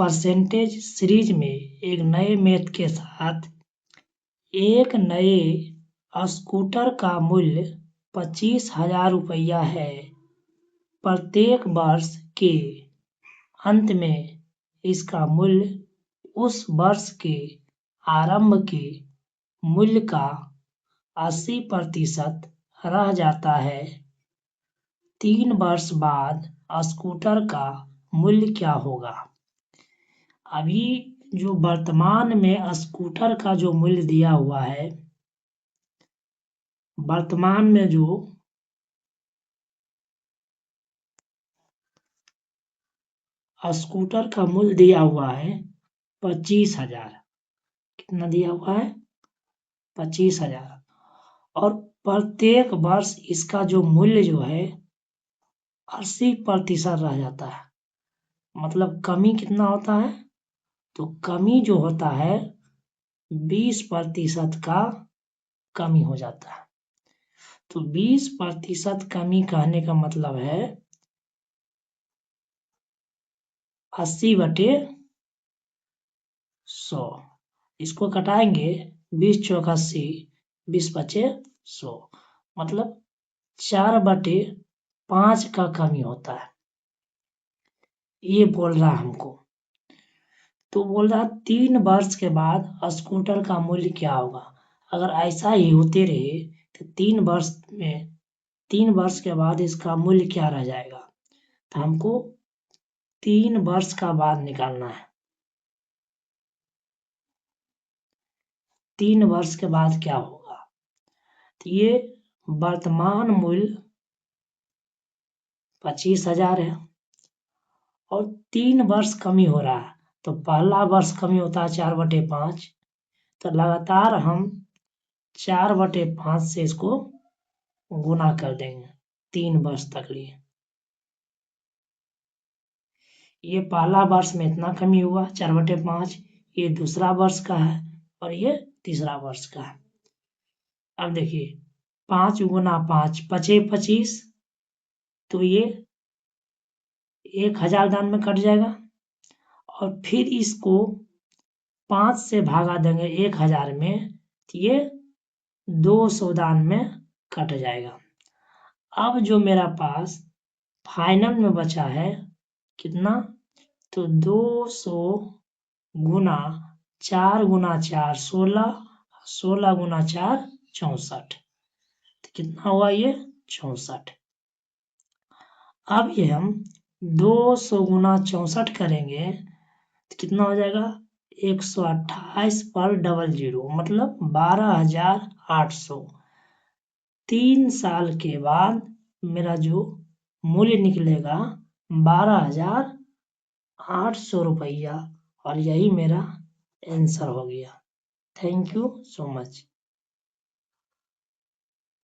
Percentage series में एक नए मैथ के साथ एक नए स्कूटर का मूल्य 25,000 रुपया है। प्रत्येक वर्ष के अंत में इसका मूल्य उस वर्ष के आरंभ के मूल्य का 80% रह जाता है। 3 वर्ष बाद स्कूटर का मूल्य क्या होगा? अभी जो वर्तमान में स्कूटर का जो मूल्य दिया हुआ है, वर्तमान में जो स्कूटर का मूल्य दिया हुआ है 25,000। कितना दिया हुआ है? 25,000। और प्रत्येक वर्ष इसका जो मूल्य जो है 80% रह जाता है। मतलब कमी कितना होता है? तो कमी जो होता है 20% का कमी हो जाता है। तो 20% कमी कहने का मतलब है 80/100। इसको घटाएंगे 20 चौक 80, 20 बचे 100, मतलब 4/5 का कमी होता है। ये बोल रहा हमको। तो बोल रहा 3 वर्ष के बाद स्कूटर का मूल्य क्या होगा? अगर ऐसा ही होते रहे तो 3 वर्ष के बाद इसका मूल्य क्या रह जाएगा? तो हमको 3 वर्ष का बाद निकालना है। 3 वर्ष के बाद क्या होगा? तो ये वर्तमान मूल्य 25,000 है और 3 वर्ष कमी हो रहा है। तो पहला वर्ष कमी होता है 4/5। तो लगातार हम 4/5 से इसको गुना कर देंगे 3 वर्ष तक लिए। ये पहला वर्ष में इतना कमी हुआ 4/5, ये दूसरा वर्ष का है और ये तीसरा वर्ष का है। अब देखिए 5 गुना 5 बचे 25, तो ये 1,000 दान में कट जाएगा और फिर इसको 5 से भागा देंगे 1,000 में, तो ये 200 दान में कट जाएगा। अब जो मेरा पास फाइनल में बचा है कितना? तो 200 गुना 4 गुना 4 16, 16 गुना 4 64। तो कितना हुआ ये? 64। अब ये हम 200 गुना 64 करेंगे तो कितना हो जाएगा? 128/00, मतलब 12,800। 3 साल के बाद मेरा जो मूल्य निकलेगा 12,800 रुपया, और यही मेरा आंसर हो गया। Thank you so much.